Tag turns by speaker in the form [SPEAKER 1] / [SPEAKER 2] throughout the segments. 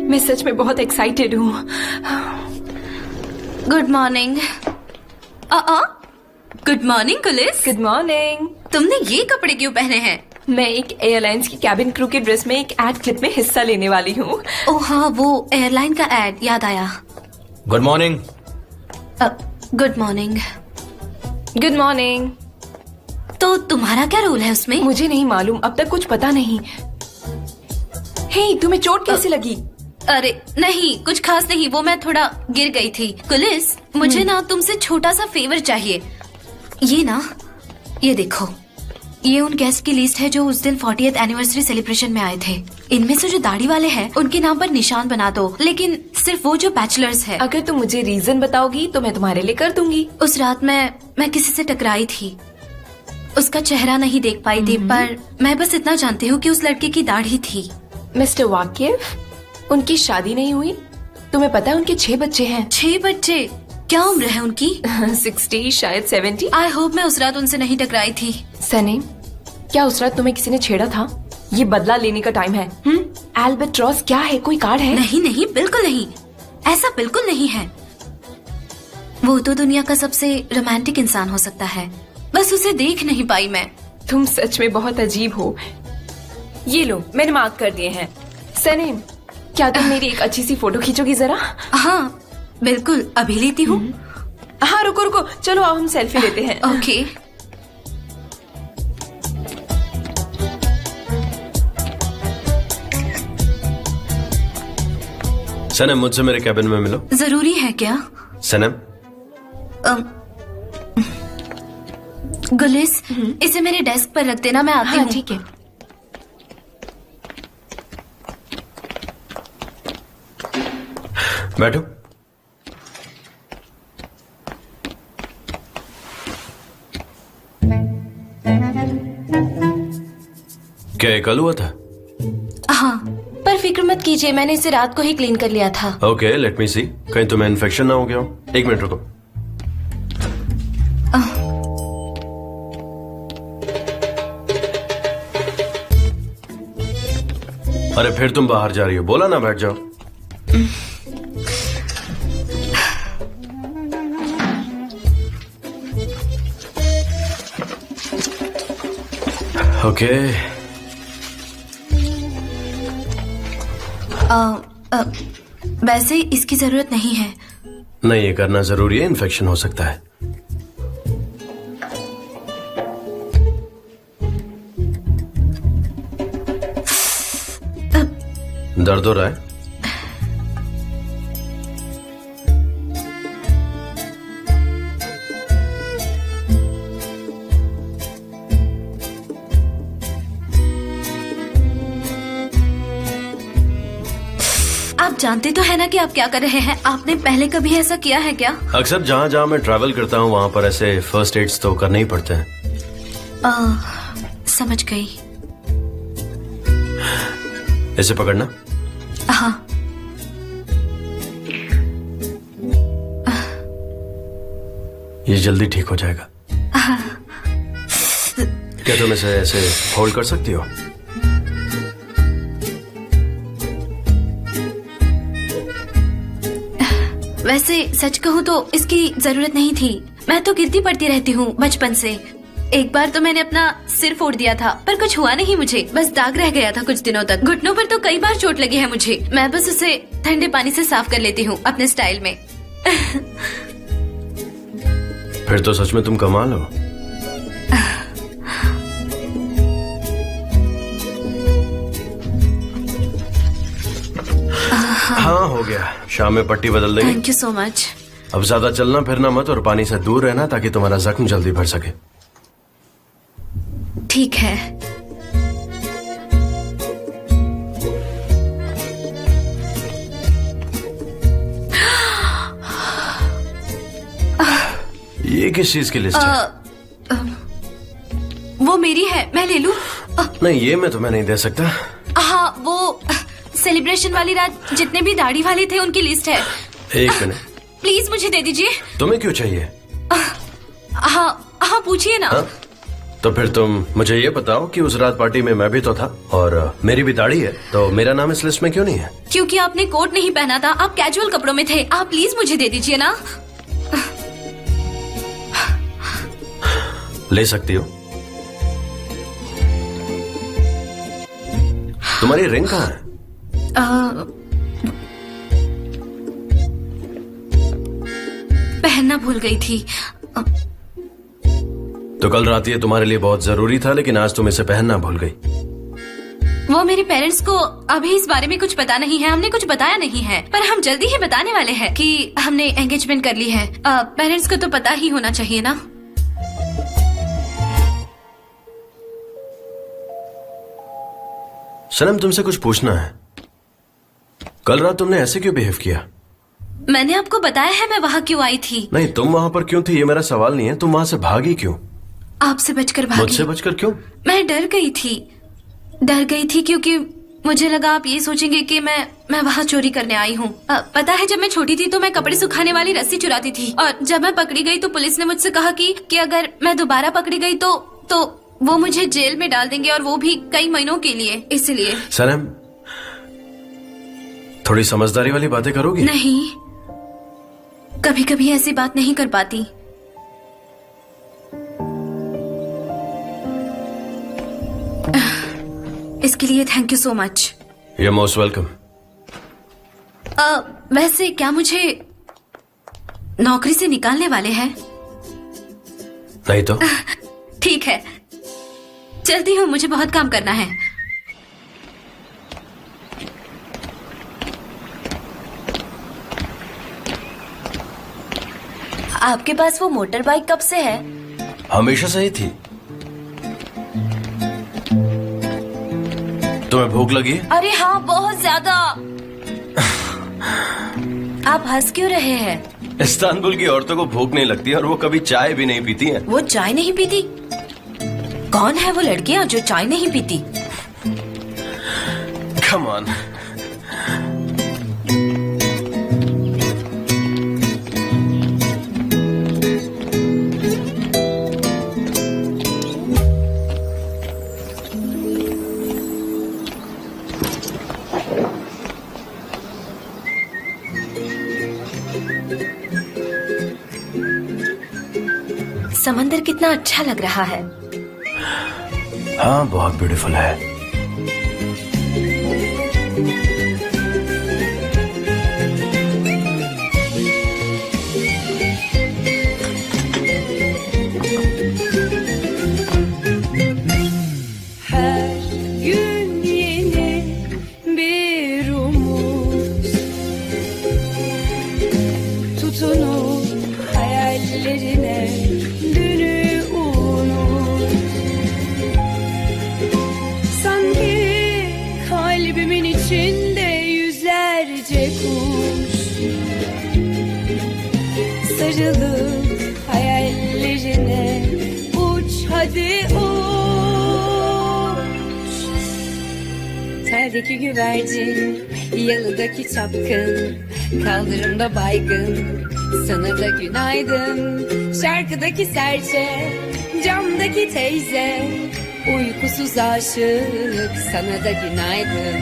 [SPEAKER 1] मैं सच में बहुत एक्साइटेड हूँ।
[SPEAKER 2] Good morning. गुड मॉर्निंग कुलिस।
[SPEAKER 1] Good morning.
[SPEAKER 2] तुमने ये कपड़े क्यों पहने हैं?
[SPEAKER 1] मैं एक एयरलाइंस की कैबिन क्रू की ड्रेस में एक एड क्लिप में हिस्सा लेने वाली हूँ।
[SPEAKER 2] ओह हाँ, वो एयरलाइन का एड याद आया।
[SPEAKER 3] Good morning.
[SPEAKER 2] Good morning.
[SPEAKER 1] Good morning.
[SPEAKER 2] तो तुम्हारा क्या रोल है उसमें?
[SPEAKER 1] मुझे नहीं मालूम, अब तक कुछ पता नहीं। हे, तुम्हें चोट कैसे लगी?
[SPEAKER 2] अरे नहीं, कुछ खास नहीं, वो मैं थोड़ा गिर गई थी। कुलिस, मुझे ना तुमसे छोटा सा फेवर चाहिए। ये देखो, ये उन गेस्ट की लिस्ट है जो उस दिन 40th एनिवर्सरी सेलिब्रेशन में आए थे। इनमें से जो दाढ़ी वाले हैं उनके नाम पर निशान बना दो, लेकिन सिर्फ वो जो बैचलर्स है।
[SPEAKER 1] अगर तुम मुझे रीजन बताओगी तो मैं तुम्हारे लिए कर दूंगी।
[SPEAKER 2] उस रात मैं किसी से टकराई थी। उसका चेहरा नहीं देख पाई थी, पर मैं बस इतना जानती हूँ कि उस लड़के की दाढ़ी थी।
[SPEAKER 1] मिस्टर वाकिफ, उनकी शादी नहीं हुई? तुम्हें पता है उनके 6 बच्चे हैं।
[SPEAKER 2] 6 बच्चे? क्या उम्र है उनकी?
[SPEAKER 1] 60 शायद 70।
[SPEAKER 2] आई होप मैं उस रात उनसे नहीं टकराई थी।
[SPEAKER 1] सनीम, क्या उस रात तुम्हें किसी ने छेड़ा था? ये बदला लेने का टाइम है। एल्बेट्रॉस क्या है, कोई कार्ड है?
[SPEAKER 2] नहीं नहीं, बिल्कुल नहीं, ऐसा बिल्कुल नहीं है। वो तो दुनिया का सबसे रोमांटिक इंसान हो सकता है, बस उसे देख नहीं पाई मैं।
[SPEAKER 1] तुम सच में बहुत अजीब हो। ये लो, मैंने मार्क कर दिए हैं। सनीम, क्या तुम मेरी एक अच्छी सी फोटो खींचोगी जरा?
[SPEAKER 2] हाँ बिल्कुल, अभी लेती हूँ।
[SPEAKER 1] हाँ रुको रुको, चलो आओ हम सेल्फी लेते हैं।
[SPEAKER 2] ओके।
[SPEAKER 3] सनम, मुझसे मेरे कैबिन में मिलो।
[SPEAKER 2] जरूरी है क्या?
[SPEAKER 3] सनम।
[SPEAKER 2] गुलिस, इसे मेरे डेस्क पर रख देना, मैं आती हूँ।
[SPEAKER 1] ठीक है।
[SPEAKER 3] बैठो। क्या ये कल हुआ था?
[SPEAKER 2] हाँ, पर फिक्र मत कीजिए, मैंने इसे रात को ही क्लीन कर लिया था।
[SPEAKER 3] ओके, लेट मी सी। कहीं तुम्हें इन्फेक्शन ना हो गया हो? 1 मिनट रुको। अरे फिर तुम बाहर जा रही हो, बोला ना बैठ जाओ। ओके।
[SPEAKER 2] वैसे इसकी जरूरत नहीं है।
[SPEAKER 3] नहीं, ये करना जरूरी है, इन्फेक्शन हो सकता है। दर्द हो रहा है?
[SPEAKER 2] आप जानते तो है ना कि आप क्या कर रहे हैं? आपने पहले कभी ऐसा किया है क्या?
[SPEAKER 3] अक्सर जहाँ जहाँ मैं ट्रैवल करता हूँ वहाँ पर ऐसे फर्स्ट एड्स तो करने ही पड़ते हैं।
[SPEAKER 2] समझ गई।
[SPEAKER 3] इसे पकड़ना।
[SPEAKER 2] हाँ।
[SPEAKER 3] ये जल्दी ठीक हो जाएगा। क्या तुम इसे ऐसे होल्ड कर सकती हो?
[SPEAKER 2] वैसे सच कहूँ तो इसकी जरूरत नहीं थी। मैं तो गिरती पड़ती रहती हूँ बचपन से। एक बार तो मैंने अपना सिर फोड़ दिया था, पर कुछ हुआ नहीं मुझे, बस दाग रह गया था कुछ दिनों तक। घुटनों पर तो कई बार चोट लगी है मुझे। मैं बस उसे ठंडे पानी से साफ कर लेती हूँ अपने स्टाइल में।
[SPEAKER 3] फिर तो सच में तुम कमाल हो। हाँ, हो गया। शाम में पट्टी बदल देंगे।
[SPEAKER 2] Thank you so much.
[SPEAKER 3] अब ज्यादा चलना फिरना मत और पानी से दूर रहना ताकि तुम्हारा जख्म जल्दी भर सके।
[SPEAKER 2] ठीक है।
[SPEAKER 3] ये किस चीज की लिस्ट है?
[SPEAKER 2] वो मेरी है, मैं ले लूं?
[SPEAKER 3] नहीं, ये मैं तुम्हें नहीं दे सकता।
[SPEAKER 2] हाँ, वो सेलिब्रेशन वाली रात जितने भी दाढ़ी वाले थे उनकी लिस्ट है।
[SPEAKER 3] 1 मिनट,
[SPEAKER 2] प्लीज मुझे दे दीजिए।
[SPEAKER 3] तुम्हें क्यों चाहिए?
[SPEAKER 2] हाँ हाँ, पूछिए ना।
[SPEAKER 3] हाँ? तो फिर तुम मुझे ये बताओ कि उस रात पार्टी में मैं भी तो था और मेरी भी दाढ़ी है, तो मेरा नाम इस लिस्ट में क्यों नहीं है?
[SPEAKER 2] क्योंकि आपने कोट नहीं पहना था, आप कैजुअल कपड़ों में थे। आप प्लीज मुझे दे दीजिए ना।
[SPEAKER 3] ले सकती हो। तुम्हारी रिंग कहाँ है?
[SPEAKER 2] पहनना भूल गई थी।
[SPEAKER 3] तो कल रात ये तुम्हारे लिए बहुत जरूरी था, लेकिन आज तुम इसे पहनना भूल गई।
[SPEAKER 2] वो मेरे पेरेंट्स को अभी इस बारे में कुछ पता नहीं है, हमने कुछ बताया नहीं है, पर हम जल्दी ही बताने वाले हैं कि हमने एंगेजमेंट कर ली है। पेरेंट्स को तो पता ही होना चाहिए ना।
[SPEAKER 3] सनम, तुमसे कुछ पूछना है। कल रात तुमने ऐसे क्यों बिहेव किया?
[SPEAKER 2] मैंने आपको बताया है मैं वहाँ क्यों आई थी।
[SPEAKER 3] नहीं, तुम वहाँ पर क्यों थी ये मेरा सवाल नहीं है, तुम वहाँ से भागी क्यों?
[SPEAKER 2] आपसे बचकर भागी।
[SPEAKER 3] मुझसे बचकर क्यों?
[SPEAKER 2] मैं डर गई थी क्योंकि मुझे लगा आप ये सोचेंगे कि मैं वहाँ चोरी करने आई हूँ। पता है, जब मैं छोटी थी तो मैं कपड़े सुखाने वाली रस्सी चुराती थी, और जब मैं पकड़ी गई तो पुलिस ने मुझसे कहा कि अगर मैं दोबारा पकड़ी गई तो वो मुझे जेल में डाल देंगे, और वो भी कई महीनों के लिए। इसलिए
[SPEAKER 3] सनम, थोड़ी समझदारी वाली बातें करोगी?
[SPEAKER 2] नहीं, कभी कभी ऐसी बात नहीं कर पाती। इसके लिए thank you so much.
[SPEAKER 3] You're most welcome।
[SPEAKER 2] वैसे क्या मुझे नौकरी से निकालने वाले हैं?
[SPEAKER 3] नहीं तो?
[SPEAKER 2] ठीक है, चलती हूँ, मुझे बहुत काम करना है।
[SPEAKER 4] आपके पास वो मोटर बाइक कब से है?
[SPEAKER 3] हमेशा से ही थी। तुम्हें भूख लगी है?
[SPEAKER 4] अरे हाँ, बहुत ज्यादा। आप हंस क्यों रहे हैं?
[SPEAKER 3] इस्तांबुल की औरतों को भूख नहीं लगती और वो कभी चाय भी नहीं पीती हैं।
[SPEAKER 4] वो चाय नहीं पीती? कौन है वो लड़कियां जो चाय नहीं पीती?
[SPEAKER 3] Come on।
[SPEAKER 4] समंदर कितना अच्छा लग रहा है।
[SPEAKER 3] हाँ, बहुत ब्यूटीफुल है।
[SPEAKER 5] Her gün yeni bir umut, tutunup hayallerine dünü unut. Sanki kalbimin içinde yüzlerce kuş, sarılıp hayallerine uç hadi uç. Teldeki güvercin, yalıdaki çapkın, kaldırımda baygın, sana da günaydın. Şarkıdaki serçe, camdaki teyze, uykusuz aşık, sana da günaydın.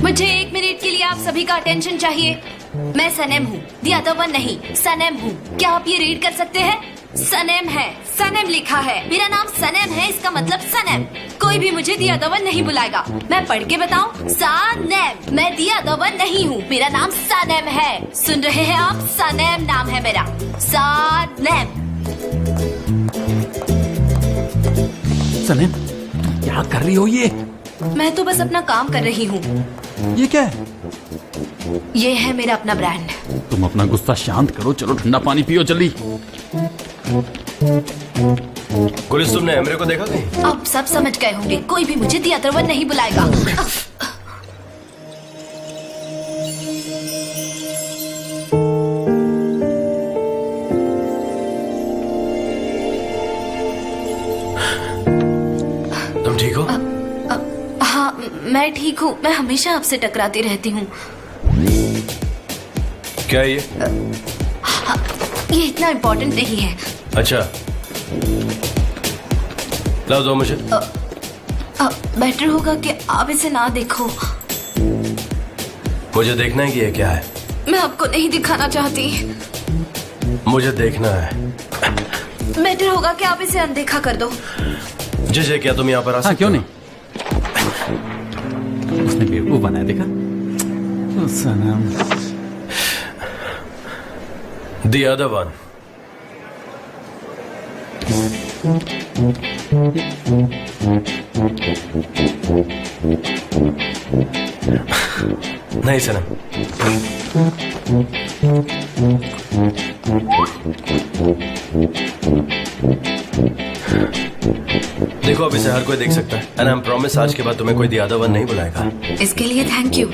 [SPEAKER 2] मुझे 1 minute के लिए आप सभी का attention चाहिए। मैं सनम हूँ, दिया तो वन नहीं, सनम हूँ। क्या आप ये रीड कर सकते हैं? सनम है, सनम लिखा है। मेरा नाम सनम है, इसका मतलब सनम। कोई भी मुझे दिया दवन नहीं बुलाएगा। मैं पढ़ के बताऊं? सनम। मैं दिया दवन नहीं हूँ, मेरा नाम सनम है। सुन रहे हैं आप? सनम नाम है मेरा, सनम।
[SPEAKER 6] सनम, क्या कर रही हो ये?
[SPEAKER 2] मैं तो बस अपना काम कर रही हूँ।
[SPEAKER 6] ये क्या है?
[SPEAKER 2] ये है मेरा अपना ब्रांड।
[SPEAKER 6] तुम अपना गुस्सा शांत करो, चलो ठंडा पानी पियो जल्दी।
[SPEAKER 3] पुलिस, तुमने एमरे को देखा कहीं?
[SPEAKER 2] अब सब समझ गए होंगे, कोई भी मुझे दिया दवन नहीं बुलाएगा।
[SPEAKER 3] तुम ठीक हो?
[SPEAKER 2] हाँ, मैं ठीक हूँ। मैं हमेशा आपसे टकराती रहती हूँ।
[SPEAKER 3] क्या है ये?
[SPEAKER 2] ये इतना इम्पोर्टेंट नहीं है।
[SPEAKER 3] अच्छा, लाओ दो मुझे।
[SPEAKER 2] बेटर होगा कि आप इसे ना देखो।
[SPEAKER 3] मुझे देखना है कि ये क्या है।
[SPEAKER 2] मैं आपको नहीं दिखाना चाहती।
[SPEAKER 3] मुझे देखना है।
[SPEAKER 2] बेटर होगा कि आप इसे अनदेखा कर दो।
[SPEAKER 3] जय, क्या तुम यहाँ पर आ
[SPEAKER 6] हाँ,
[SPEAKER 3] सकते
[SPEAKER 6] क्यों
[SPEAKER 3] हो?
[SPEAKER 6] नहीं? उसने बेवकूफ बनाया, देखा? ओ सनम।
[SPEAKER 3] The other one. नहीं सनम। देखो, अब इसे हर कोई देख सकता है एंड आई एम प्रॉमिस आज के बाद तुम्हें कोई The other one नहीं बुलाएगा।
[SPEAKER 2] इसके लिए थैंक यू।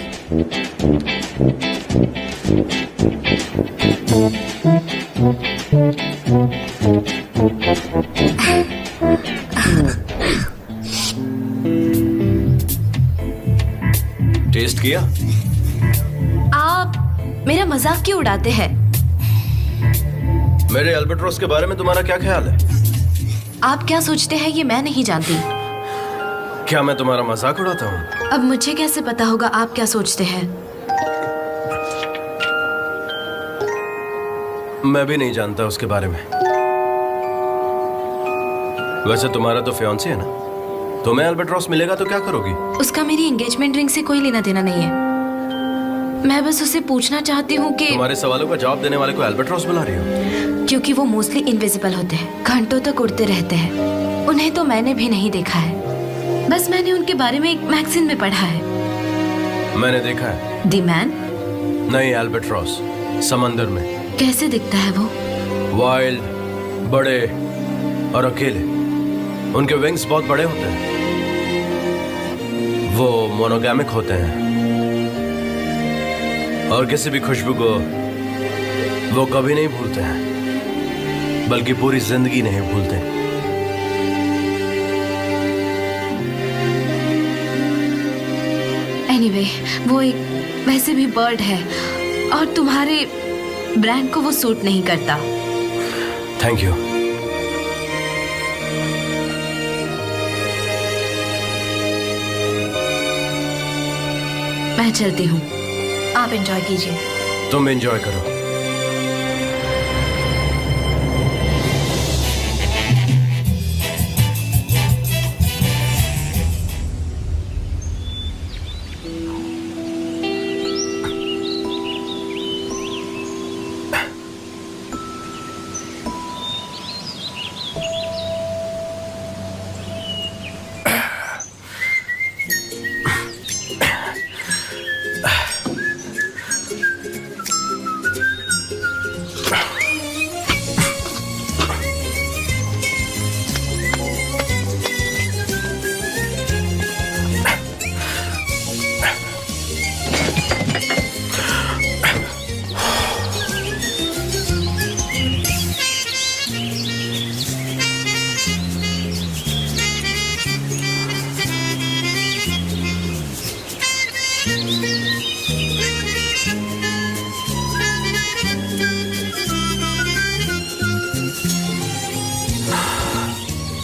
[SPEAKER 3] टेस्ट किया?
[SPEAKER 2] आप मेरा मजाक क्यों उड़ाते हैं?
[SPEAKER 3] मेरे अल्बाट्रोस के बारे में तुम्हारा क्या ख्याल है?
[SPEAKER 2] आप क्या सोचते हैं ये मैं नहीं जानती।
[SPEAKER 3] क्या मैं तुम्हारा मजाक उड़ाता हूँ?
[SPEAKER 2] अब मुझे कैसे पता होगा आप क्या सोचते हैं?
[SPEAKER 3] मैं भी नहीं जानता उसके बारे में। वैसे तुम्हारा तो फियांसी है ना? तुम्हें अल्बाट्रोस मिलेगा तो क्या करोगी?
[SPEAKER 2] उसका मेरी एंगेजमेंट रिंग से कोई लेना देना नहीं है। मैं बस उसे पूछना चाहती हूँ कि
[SPEAKER 3] तुम्हारे सवालों का जवाब देने वाले को अल्बाट्रोस बुला रही हो?
[SPEAKER 2] क्योंकि वो मोस्टली इनविजिबल होते हैं, घंटों तक उड़ते रहते हैं। उन्हें तो मैंने भी नहीं देखा है, बस मैंने उनके बारे में एक मैगजीन में पढ़ा है।
[SPEAKER 3] मैंने देखा है।
[SPEAKER 2] The man?
[SPEAKER 3] नहीं, अल्बाट्रोस समंदर में।
[SPEAKER 2] कैसे दिखता है वो?
[SPEAKER 3] वाइल्ड, बड़े और अकेले। उनके विंग्स बहुत बड़े होते हैं। वो मोनोगैमिक होते हैं और किसी भी खुशबू को वो कभी नहीं भूलते हैं, बल्कि पूरी जिंदगी नहीं भूलते।
[SPEAKER 2] एनीवे, वो एक वैसे भी बर्ड है और तुम्हारे ब्रांड को वो सूट नहीं करता।
[SPEAKER 3] Thank you.
[SPEAKER 2] मैं चलती हूँ, आप एंजॉय कीजिए।
[SPEAKER 3] तुम एंजॉय करो।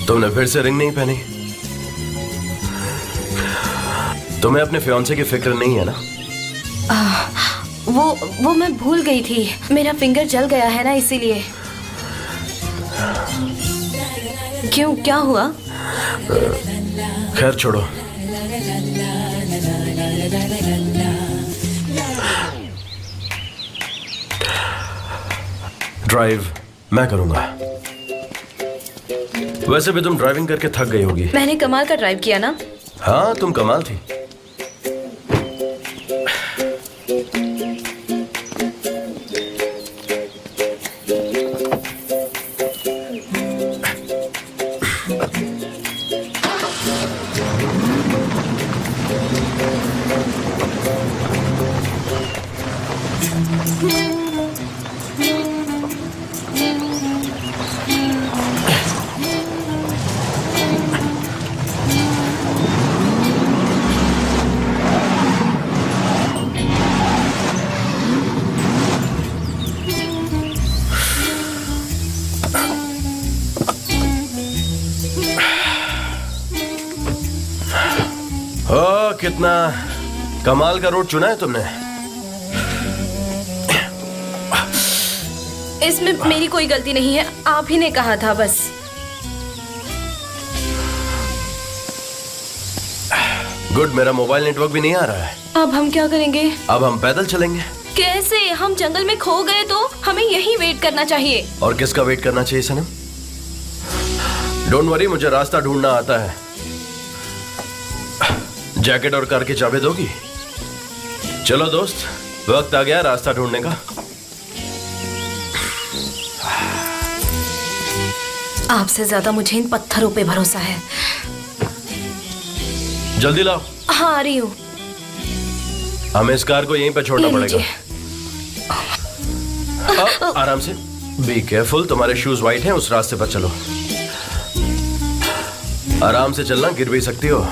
[SPEAKER 3] तुमने फिर से रिंग नहीं पहनी? तुम्हें अपने फियांसे की फिक्र नहीं है ना?
[SPEAKER 2] वो मैं भूल गई थी। मेरा फिंगर जल गया है ना, इसीलिए। क्यों, क्या हुआ?
[SPEAKER 3] खैर छोड़ो। ड्राइव मैं करूंगा। वैसे भी तुम ड्राइविंग करके थक गई होगी।
[SPEAKER 2] मैंने कमाल का ड्राइव किया ना?
[SPEAKER 3] हाँ, तुम कमाल थी। ओह, कितना कमाल का रूट चुना है तुमने।
[SPEAKER 2] इसमें मेरी कोई गलती नहीं है, आप ही ने कहा था बस।
[SPEAKER 3] गुड, मेरा मोबाइल नेटवर्क भी नहीं आ रहा है।
[SPEAKER 2] अब हम क्या करेंगे?
[SPEAKER 3] अब हम पैदल चलेंगे।
[SPEAKER 2] कैसे? हम जंगल में खो गए तो हमें यहीं वेट करना चाहिए।
[SPEAKER 3] और किसका वेट करना चाहिए सनम? डोंट वरी, मुझे रास्ता ढूंढना आता है। जैकेट और कार की चाबी दोगी? चलो दोस्त, वक्त आ गया रास्ता ढूंढने का।
[SPEAKER 2] आपसे ज्यादा मुझे इन पत्थरों पे भरोसा है।
[SPEAKER 3] जल्दी लाओ।
[SPEAKER 2] हाँ, आ रही हूँ।
[SPEAKER 3] हमें इस कार को यहीं पे छोड़ना
[SPEAKER 2] ये
[SPEAKER 3] पड़ेगा।
[SPEAKER 2] लीजिए।
[SPEAKER 3] आराम से, बी केयरफुल। तुम्हारे शूज वाइट हैं, उस रास्ते पर चलो। आराम से चलना, गिर भी सकती हो।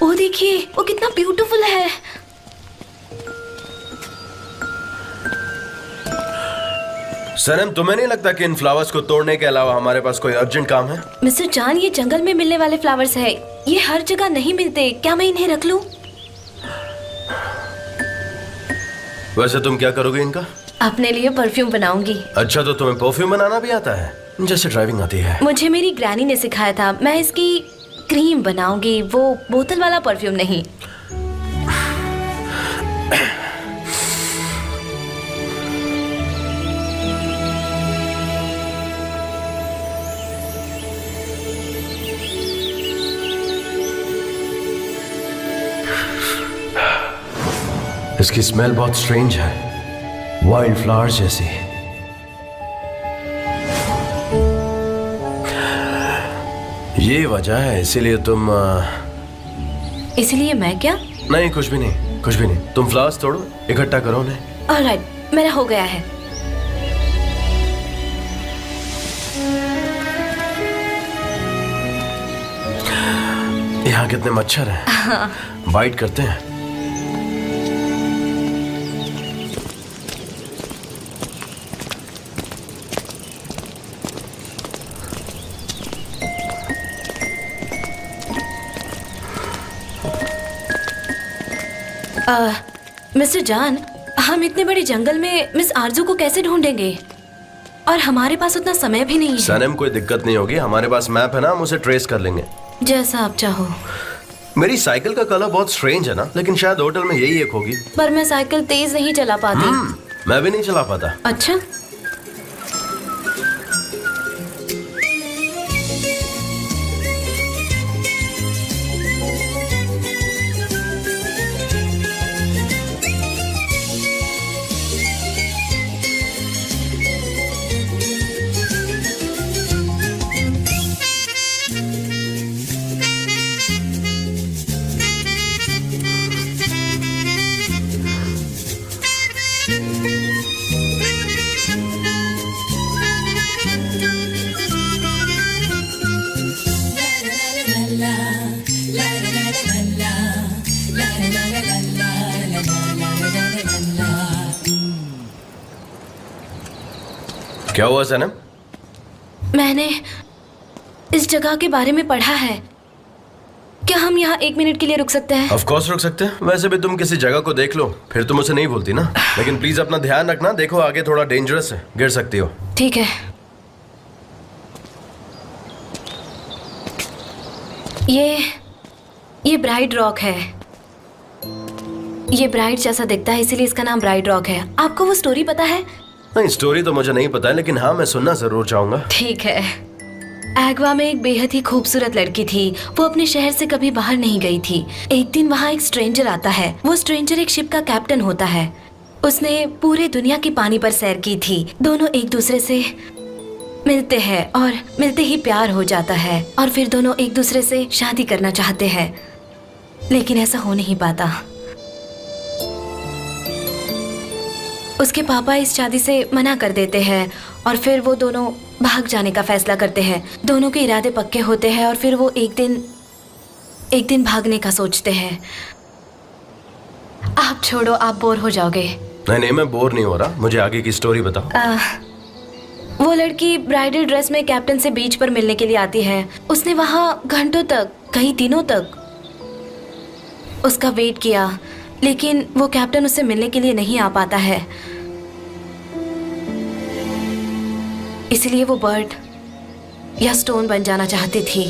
[SPEAKER 2] वो देखिए, वो कितना ब्यूटीफुल है।
[SPEAKER 3] सनम, तुम्हें नहीं लगता कि इन फ्लावर्स को तोड़ने के अलावा हमारे पास कोई अर्जेंट काम है?
[SPEAKER 2] मिस्टर जान, ये जंगल में मिलने वाले फ्लावर्स है, ये हर जगह नहीं मिलते। क्या मैं इन्हें रख लूं?
[SPEAKER 3] वैसे तुम क्या करोगे इनका?
[SPEAKER 2] अपने लिए परफ्यूम बनाऊंगी।
[SPEAKER 3] अच्छा, तो तुम्हें परफ्यूम बनाना भी आता है, जैसे ड्राइविंग आती है।
[SPEAKER 2] मुझे मेरी ग्रैनी ने सिखाया था। मैं इसकी क्रीम बनाऊंगी, वो बोतल वाला परफ्यूम नहीं।
[SPEAKER 3] इसकी स्मेल बहुत स्ट्रेंज है, वाइल्ड फ्लावर्स जैसी। ये वजह है, इसीलिए तुम
[SPEAKER 2] इसलिए मैं क्या?
[SPEAKER 3] नहीं, कुछ भी नहीं, कुछ भी नहीं। तुम फ्लावर्स तोड़ो, इकट्ठा करो उन्हें।
[SPEAKER 2] ऑलराइट, मेरा हो गया है।
[SPEAKER 3] यहाँ कितने मच्छर हैं, बाइट करते हैं।
[SPEAKER 2] मिस्टर जान, हम इतने बड़े जंगल में मिस आरजू को कैसे ढूंढेंगे? और हमारे पास उतना समय भी नहीं है।
[SPEAKER 3] सनम, कोई दिक्कत नहीं होगी, हमारे पास मैप है ना, हम उसे ट्रेस कर लेंगे।
[SPEAKER 2] जैसा आप चाहो।
[SPEAKER 3] मेरी साइकिल का कलर बहुत स्ट्रेंज है ना, लेकिन शायद होटल में यही एक होगी।
[SPEAKER 2] पर मैं साइकिल तेज नहीं चला पाती।
[SPEAKER 3] मैं भी नहीं चला पाता।
[SPEAKER 2] अच्छा,
[SPEAKER 3] क्या हुआ सनम?
[SPEAKER 2] मैंने इस जगह के बारे में पढ़ा है। क्या हम यहाँ 1 मिनट के लिए रुक सकते हैं?
[SPEAKER 3] ऑफ कोर्स रुक सकते हैं। वैसे भी तुम किसी जगह को देख लो, फिर तुम उसे नहीं भूलती ना। लेकिन प्लीज अपना ध्यान रखना, देखो आगे थोड़ा डेंजरस है, गिर सकती हो।
[SPEAKER 2] ठीक है। ये ब्राइट रॉक है। ये ब्राइट जैसा दिखता है, इसीलिए इसका नाम ब्राइट रॉक है। आपको वो स्टोरी पता है?
[SPEAKER 3] नहीं, स्टोरी तो मुझे नहीं पता है, लेकिन हाँ, मैं सुनना जरूर चाहूंगा।
[SPEAKER 2] ठीक है। एग्वा में एक बेहद ही खूबसूरत लड़की थी। वो अपने शहर से कभी बाहर नहीं गई थी। एक दिन वहाँ एक स्ट्रेंजर आता है। वो स्ट्रेंजर एक शिप का कैप्टन होता है। उसने पूरे दुनिया की पानी पर सैर की थी। दोनों एक दूसरे से मिलते हैं और मिलते ही प्यार हो जाता है और फिर दोनों एक दूसरे से शादी करना चाहते हैं, लेकिन ऐसा हो नहीं पाता। उसके पापा इस शादी से मना कर देते हैं और फिर वो दोनों भाग जाने का फैसला करते हैं। दोनों के इरादे पक्के होते हैं और फिर वो एक दिन एक दिन भागने का सोचते हैं। आप छोड़ो, आप बोर हो जाओगे।
[SPEAKER 3] नहीं नहीं, मैं बोर नहीं हो रहा, मुझे आगे की स्टोरी बताओ।
[SPEAKER 2] वो लड़की ब्राइडल ड्रेस में कैप्टन से बीच पर मिलने के लिए आती है। उसने वहां घंटों तक, कई दिनों तक उसका वेट किया, लेकिन वो कैप्टन उससे मिलने के लिए नहीं आ पाता है। इसलिए वो बर्ड या स्टोन बन जाना चाहती थी,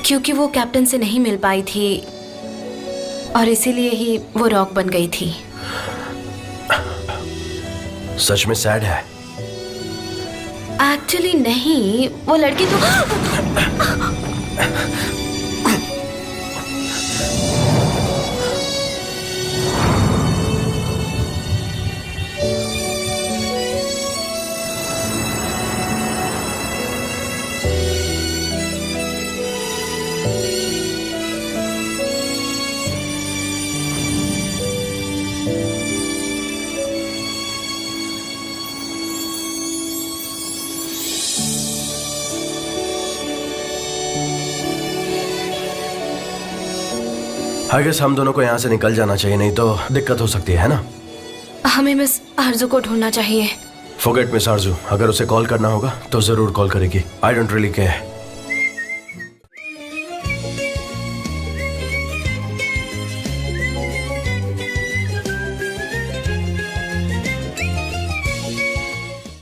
[SPEAKER 2] क्योंकि वो कैप्टन से नहीं मिल पाई थी और इसीलिए ही वो रॉक बन गई थी।
[SPEAKER 3] सच में सैड है।
[SPEAKER 2] एक्चुअली नहीं, वो लड़की तो
[SPEAKER 3] आई गेस हम दोनों को यहाँ से निकल जाना चाहिए, नहीं तो दिक्कत हो सकती है ना?
[SPEAKER 2] हमें मिस आरजू को ढूंढना चाहिए।
[SPEAKER 3] फॉरगेट मिस आरजू, अगर उसे कॉल करना होगा तो जरूर कॉल करेगी। I don't really care.